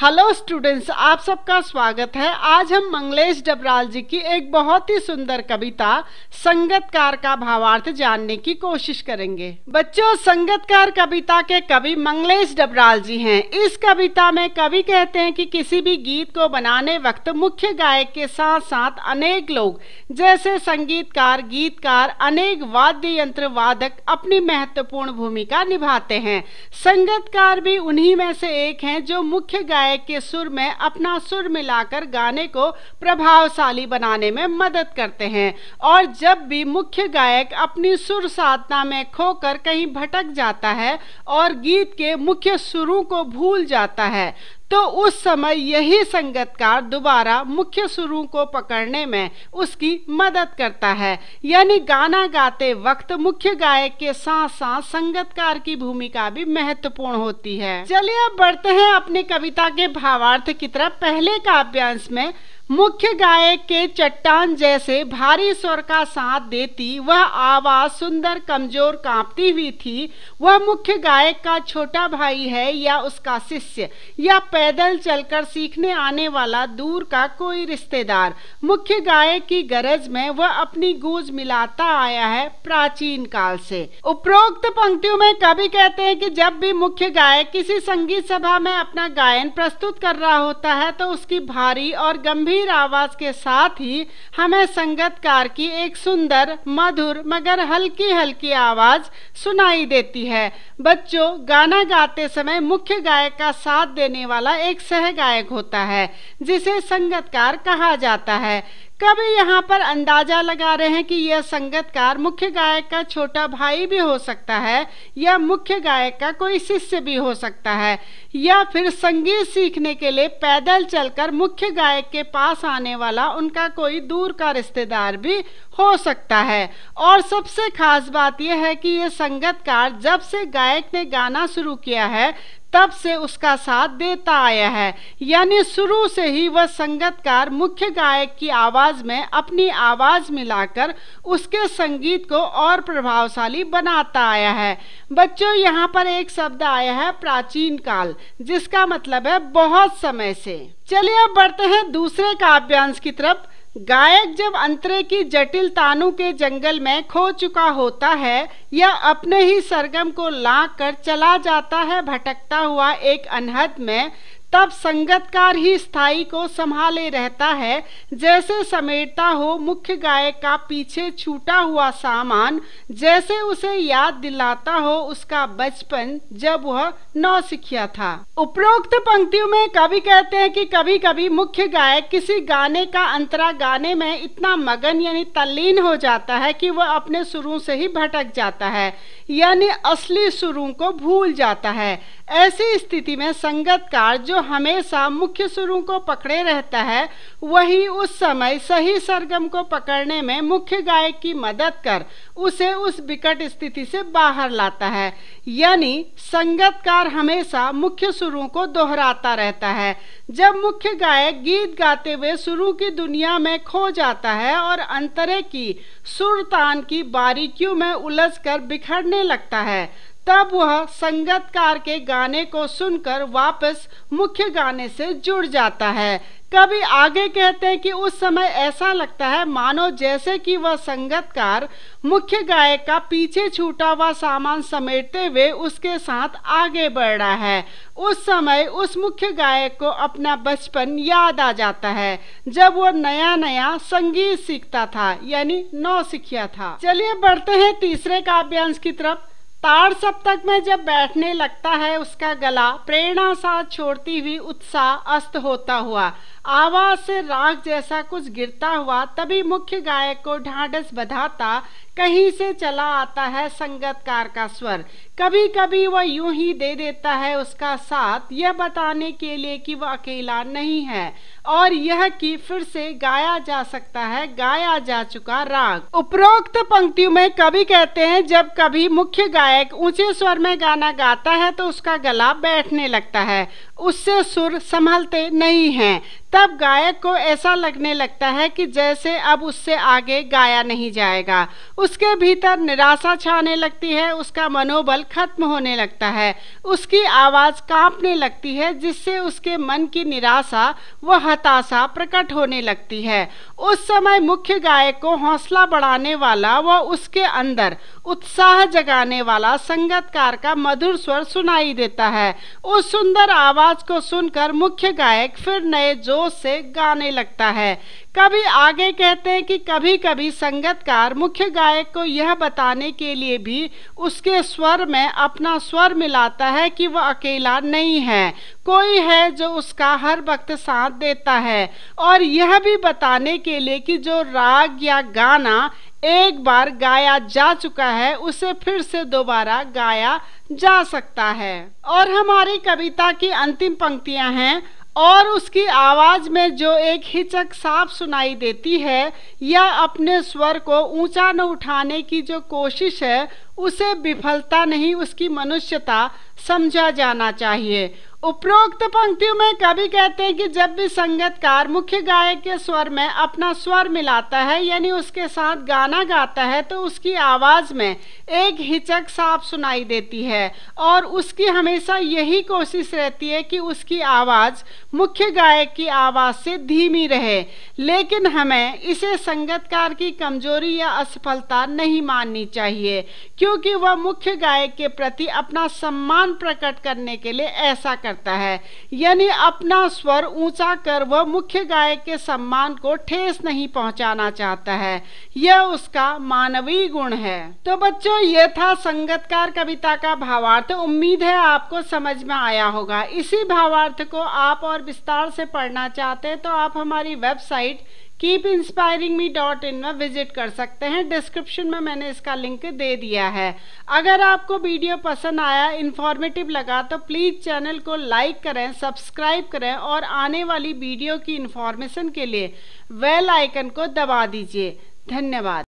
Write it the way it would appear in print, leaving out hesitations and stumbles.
Hello students, आप सबका स्वागत है। आज हम मंगलेश डबराल जी की एक बहुत ही सुंदर कविता संगतकार का भावार्थ जानने की कोशिश करेंगे। बच्चों, संगतकार कविता के कवि मंगलेश डबराल जी हैं। इस कविता में कवि कहते हैं कि किसी भी गीत को बनाने वक्त मुख्य गायक के साथ साथ अनेक लोग जैसे संगीतकार, गीतकार, अनेक वाद्य यंत्र वादक अपनी महत्वपूर्ण भूमिका निभाते हैं। संगतकार भी उन्हीं में से एक हैं जो मुख्य गायक के सुर में अपना सुर मिलाकर गाने को प्रभावशाली बनाने में मदद करते हैं। और जब भी मुख्य गायक अपनी सुर साधना में खोकर कहीं भटक जाता है और गीत के मुख्य सुरों को भूल जाता है, तो उस समय यही संगतकार दोबारा मुख्य सुरों को पकड़ने में उसकी मदद करता है। यानी गाना गाते वक्त मुख्य गायक के साथ साथ संगतकार की भूमिका भी महत्वपूर्ण होती है। चलिए अब बढ़ते हैं अपनी कविता के भावार्थ की तरफ। पहले काव्यांश में मुख्य गायक के चट्टान जैसे भारी स्वर का साथ देती वह आवाज सुंदर कमजोर कांपती हुई थी। वह मुख्य गायक का छोटा भाई है या उसका शिष्य या पैदल चलकर सीखने आने वाला दूर का कोई रिश्तेदार। मुख्य गायक की गरज में वह अपनी गूंज मिलाता आया है प्राचीन काल से। उपरोक्त पंक्तियों में कवि कहते हैं कि जब भी मुख्य गायक किसी संगीत सभा में अपना गायन प्रस्तुत कर रहा होता है तो उसकी भारी और गंभीर आवाज के साथ ही हमें संगतकार की एक सुंदर, मधुर मगर हल्की हल्की आवाज सुनाई देती है। बच्चों, गाना गाते समय मुख्य गायक का साथ देने वाला एक सह गायक होता है जिसे संगतकार कहा जाता है। कवि यहाँ पर अंदाजा लगा रहे हैं कि यह संगतकार मुख्य गायक का छोटा भाई भी हो सकता है या मुख्य गायक का कोई शिष्य भी हो सकता है, या फिर संगीत सीखने के लिए पैदल चलकर मुख्य गायक के पास आने वाला उनका कोई दूर का रिश्तेदार भी हो सकता है। और सबसे खास बात यह है कि यह संगतकार जब से गायक ने गाना शुरू किया है तब से उसका साथ देता आया है। यानी शुरू से ही वह संगतकार मुख्य गायक की आवाज में अपनी आवाज मिलाकर उसके संगीत को और प्रभावशाली बनाता आया है। बच्चों, यहाँ पर एक शब्द आया है प्राचीन काल, जिसका मतलब है बहुत समय से। चलिए अब बढ़ते हैं दूसरे काव्यांश की तरफ। गायक जब अंतरे की जटिल तानों के जंगल में खो चुका होता है या अपने ही सरगम को लांघ कर चला जाता है भटकता हुआ एक अनहद में, तब संगतकार ही स्थाई को संभाले रहता है, जैसे समेटता हो मुख्य गायक का पीछे छूटा हुआ सामान, जैसे उसे याद दिलाता हो उसका बचपन जब वह नौसिखिया था। उपरोक्त पंक्तियों में कवि कहते हैं कि कभी कभी मुख्य गायक किसी गाने का अंतरा गाने में इतना मगन यानी तल्लीन हो जाता है कि वह अपने सुरों से ही भटक जाता है, यानी असली सुरों को भूल जाता है। ऐसी स्थिति में संगतकार जो हमेशा मुख्य सुरों को पकड़े रहता है, वही उस समय सही सरगम को पकड़ने में मुख्य गायक की मदद कर उसे उस विकट स्थिति से बाहर लाता है। यानी संगतकार हमेशा मुख्य सुरों को दोहराता रहता है। जब मुख्य गायक गीत गाते हुए सुरों की दुनिया में खो जाता है और अंतरे की सुर तान की बारीकियों में उलझकर बिखरने लगता है, तब वह संगतकार के गाने को सुनकर वापस मुख्य गाने से जुड़ जाता है। कभी आगे कहते हैं कि उस समय ऐसा लगता है मानो जैसे कि वह संगतकार मुख्य गायक का पीछे छूटा हुआ सामान समेटते हुए उसके साथ आगे बढ़ रहा है। उस समय उस मुख्य गायक को अपना बचपन याद आ जाता है जब वो नया नया संगीत सीखता था, यानी नौसिखिया था। चलिए बढ़ते हैं तीसरे काव्यांश की तरफ। ताड़ सप्तक में जब बैठने लगता है उसका गला, प्रेरणा साथ छोड़ती हुई उत्साह अस्त होता हुआ, आवाज से राग जैसा कुछ गिरता हुआ, तभी मुख्य गायक को ढांढस बंधाता कहीं से चला आता है संगतकार का स्वर। कभी कभी वह यूं ही दे देता है उसका साथ, यह बताने के लिए कि वह अकेला नहीं है और यह कि फिर से गाया जा सकता है गाया जा चुका राग। उपरोक्त पंक्तियों में कवि कहते हैं जब कभी मुख्य गायक ऊंचे स्वर में गाना गाता है तो उसका गला बैठने लगता है, उससे सुर संभलते नहीं हैं। तब गायक को ऐसा लगने लगता है कि जैसे अब उससे आगे गाया नहीं जाएगा। उसके भीतर निराशा छाने लगती है, उसका मनोबल खत्म होने लगता है, उसकी आवाज कांपने लगती है, जिससे उसके मन की निराशा व हताशा प्रकट होने लगती है। उस समय मुख्य गायक को हौसला बढ़ाने वाला व उसके अंदर उत्साह जगाने वाला संगीतकार का मधुर स्वर सुनाई देता है। उस सुंदर आवाज को सुनकर मुख्य गायक फिर नए जोश से गाने लगता है। कभी आगे कहते हैं कि कभी कभी संगीतकार मुख्य गायक को यह बताने के लिए भी उसके स्वर में अपना स्वर मिलाता है कि वह अकेला नहीं है, कोई है जो उसका हर वक्त साथ देता है, और यह भी बताने के लिए कि जो राग या गाना एक बार गाया जा चुका है उसे फिर से दोबारा गाया जा सकता है। और हमारी कविता की अंतिम पंक्तियां हैं, और उसकी आवाज में जो एक हिचक साफ सुनाई देती है या अपने स्वर को ऊंचा न उठाने की जो कोशिश है, उसे विफलता नहीं, उसकी मनुष्यता समझा जाना चाहिए। उपरोक्त पंक्तियों में कवि कहते हैं कि जब भी संगीतकार मुख्य गायक के स्वर में अपना स्वर मिलाता है, यानी उसके साथ गाना गाता है, तो उसकी आवाज में एक हिचक साफ सुनाई देती है, और उसकी हमेशा यही कोशिश रहती है कि उसकी आवाज मुख्य गायक की आवाज से धीमी रहे। लेकिन हमें इसे संगीतकार की कमजोरी या असफलता नहीं माननी चाहिए, क्योंकि वह मुख्य गायक के प्रति अपना सम्मान प्रकट करने के लिए ऐसा करता है, यानी अपना स्वर ऊंचा कर वह मुख्य गायक के सम्मान को ठेस नहीं पहुंचाना चाहता है। यह उसका मानवीय गुण है। तो बच्चों, यह था संगीतकार कविता का भावार्थ। उम्मीद है आपको समझ में आया होगा। इसी भावार्थ को आप और विस्तार से पढ़ना चाहते हैं तो आप हमारी वेबसाइट keepinspiringme.in में विजिट कर सकते हैं। डिस्क्रिप्शन में मैंने इसका लिंक दे दिया है। अगर आपको वीडियो पसंद आया, इंफॉर्मेटिव लगा, तो प्लीज चैनल को लाइक करें, सब्सक्राइब करें, और आने वाली वीडियो की इंफॉर्मेशन के लिए बेल आइकन को दबा दीजिए। धन्यवाद।